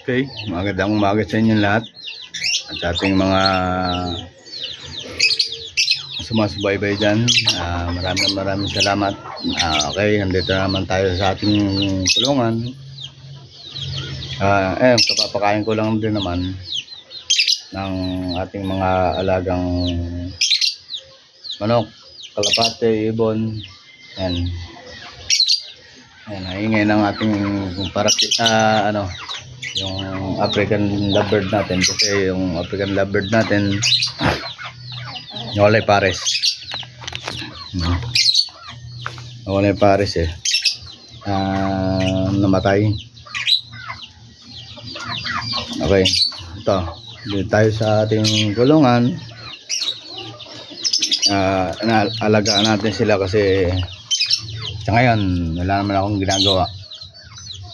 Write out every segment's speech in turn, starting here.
Okay, magandang umaga sa inyo lahat at sa ating mga sumasubaybay dyan. Maraming salamat. Okay, nandito naman tayo sa ating kulungan. Kapapakain ko lang din naman ng ating mga alagang manok, kalapate, ibon. Yan. Yan, naingay ng ating yung African lovebird natin, kasi yung African lovebird natin walay pares. Walay pares namatay. Okay, ito dito tayo sa ating kulungan. Alagaan natin sila kasi sa ngayon wala naman akong ginagawa.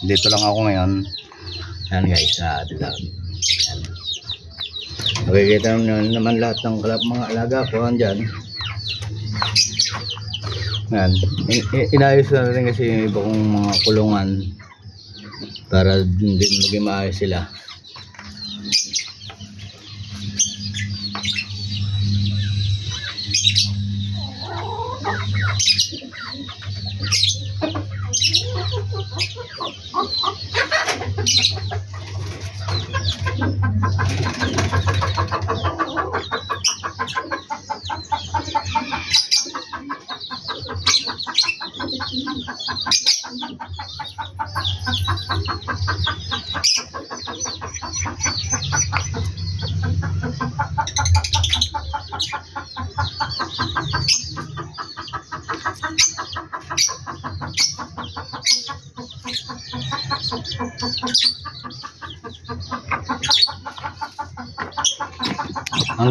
Dito lang ako ngayon. Yan guys, dito. Yan. Makikita naman lahat ng mga alaga ko andyan. Yan. Inayos na rin kasi yung iba kong mga kulungan para din maging maayos sila.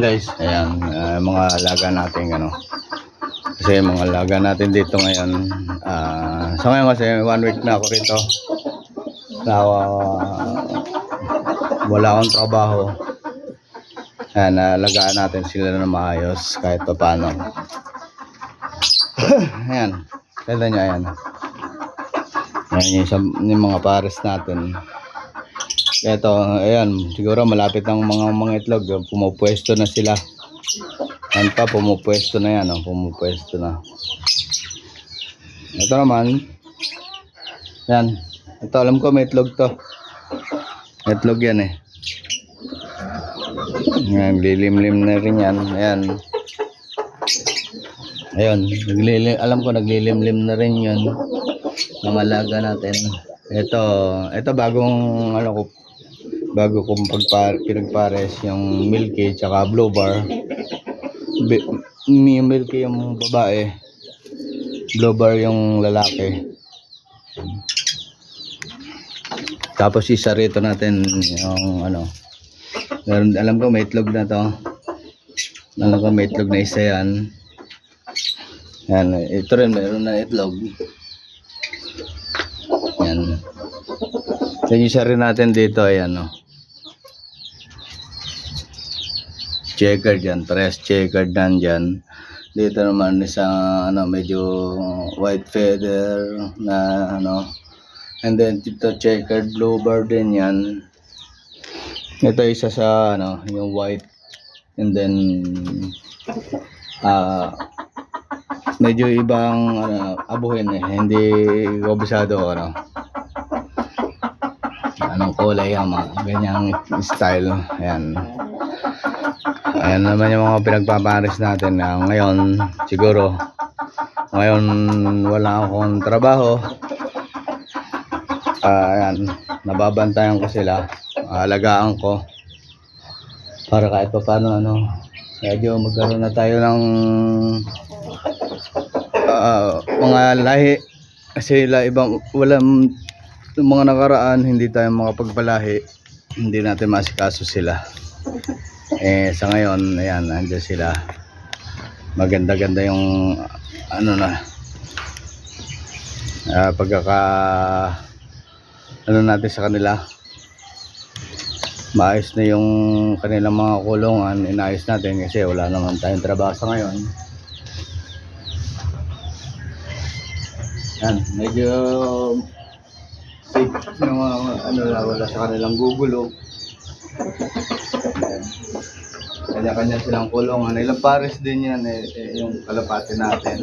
Guys, ayan, mga alaga natin kasi mga alaga natin dito ngayon. So ngayon kasi 1 week na ako rito, wala akong trabaho. Ayan, alagaan natin sila na maayos kahit pa paano. Ayan, kaya nyo, ayan yung mga pares natin. Ito, ayan, siguro malapit ang mga itlog, pumupwesto na sila. Yan pa, pumupwesto na yan, pumupwesto na. Ito naman, yan, ito alam ko may itlog to. Itlog yan Yan, lilimlim na rin yan, ayan. Ayun, alam ko naglilimlim na rin yun, ng alaga natin. Ito bagong bago kong pinagpares yung Milky tsaka Blue Bar. Milky yung babae, Blue Bar yung lalaki. Tapos isa rito natin yung alam ko may itlog na to. Alam ko may itlog na isa yan. Yan, ito rin meron na itlog. Yan. Then isa rin natin dito, ayan checkered yan, press checkered nandyan. Dito naman isang medyo white feather na and then dito checkered blue bar din yan. Ito isa sa yung white, and then medyo ibang abuhin hindi ko bisado anong kulay ganyang style. Ayan naman yung mga pinagpapares natin. Ngayon siguro wala akong trabaho. Ayan, nababantayan ko sila, alagaan ko para kahit pa paano medyo magkaroon na tayo ng mga lahi, kasi ibang walang mga nakaraan hindi tayo makapagpalahi, hindi natin masikaso sila. Sa ngayon ayan, nandiyan sila, maganda-ganda yung natin sa kanila. Maayos na yung kanilang mga kulungan, inayos natin kasi wala naman tayong trabaho sa ngayon. Yan, medyo safe na mga ano na wala sa kanilang gugulo. Kanya-kanya silang kulungan. Ilang pares din yan yung kalapati natin.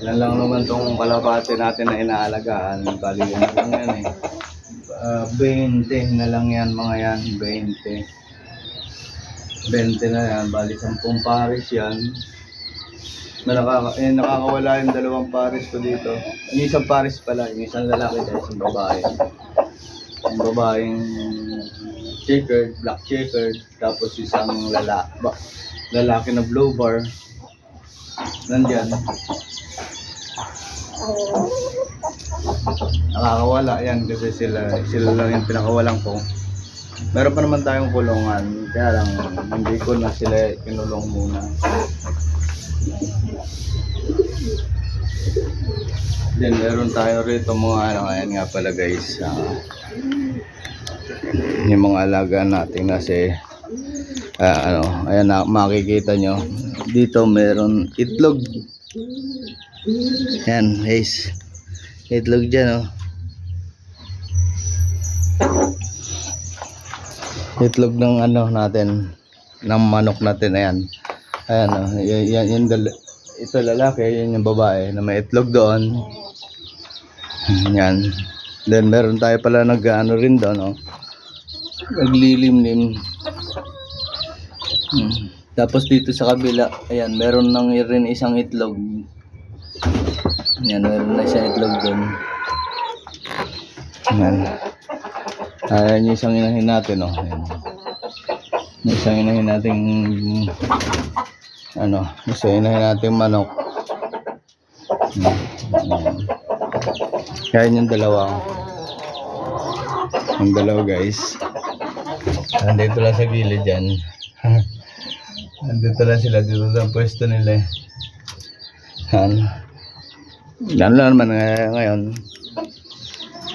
Yan lang naman tong kalapati natin na inaalagaan. Bali yan lang yan 20 na lang yan mga yan. 20 na yan. Bali 10 pares yan. Nakakawala yung 2 pares ko dito. Yung isang pares pala, yung isang lalaki at isang babae. Yung babaeng checkered, black checkered, tapos isang lalaki na blue bar. Nandyan. Nakakawala yan kasi sila lang yung pinakawalan ko. Meron pa naman tayong kulungan, kaya lang hindi ko na sila kinulong muna. Then meron tayo rito mga ayan nga pala guys, yung mga alaga natin kasi ayan na makikita nyo dito meron itlog. Yan guys, itlog dyan itlog ng natin, ng manok natin. Ayan yan ito lalaki, yan yung babae na may itlog doon. Yan. Then meron tayo pala rin doon, naglilimlim. Tapos dito sa kabila, ayan, meron nang rin isang itlog. Yan, meron na isang itlog doon. Yan. Ayan yung isang inahin natin, Ayan. Yung isang inahin nating isang inahin nating manok. Yan yung dalawa. Yung dalawa guys. Nandito lang sa gilid dyan. Nandito lang sila. Dito sa pwesto nila. Yan lang naman ngayon.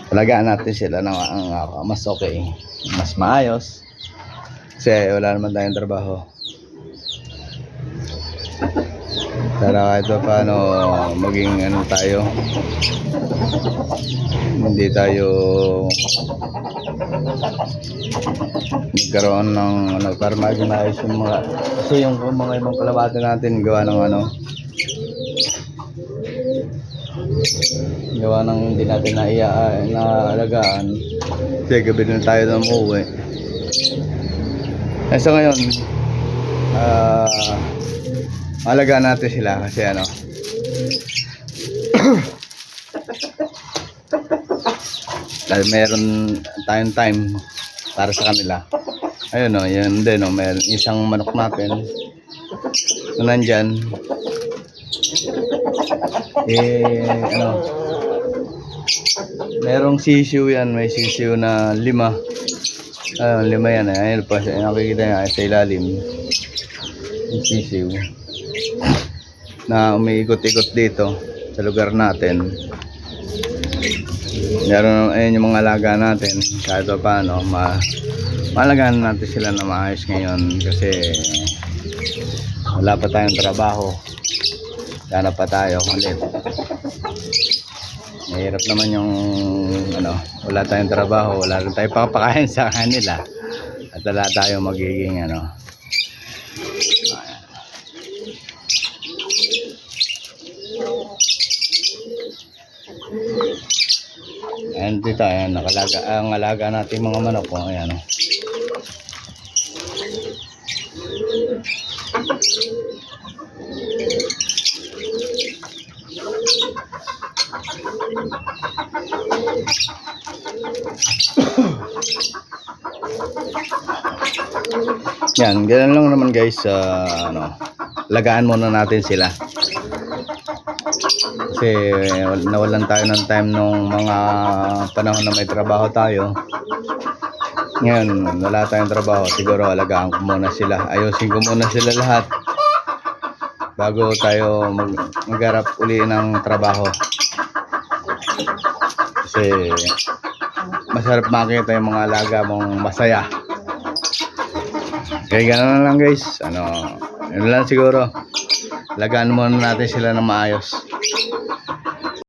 Talagaan natin sila na mas okay. Mas maayos. Kasi wala naman tayong trabaho. Para kahit pa paano maging tayo, hindi tayo magkaroon ng para maging maayos yung mga, kasi yung mga ibang kalapati natin gawa ng hindi natin naalagaan kasi gabi na tayo na umuwi. So ngayon alagaan natin sila kasi dahil meron tayong time para sa kanila. Ayun yan din meron isang manok natin na nandyan. Merong sisiw yan, may sisiw na 5. 5 yan ayun pa, nakikita nyo sa ilalim yung sisiw na umiikot-ikot dito sa lugar natin. Ayun yung mga alaga natin kahit pa paano maalagaan natin sila na maayos ngayon kasi wala pa tayong trabaho, sana pa tayo ulit. Mahirap naman yung wala tayong trabaho, wala rin tayong papakain sa kanila at wala tayong magiging ayan dito, ayan, ang alaga natin mga manok ayan yan, ganun lang naman guys. Lagaan muna natin sila kasi nawalan tayo ng time nung mga panahon na may trabaho tayo. Ngayon wala tayong trabaho, siguro alagaan ko muna sila, ayusin ko muna sila lahat bago tayo magharap uli ng trabaho kasi masarap makita yung mga alaga mong masaya. Kaya gano'n lang guys, yun lang siguro. Lagaan muna natin sila ng maayos.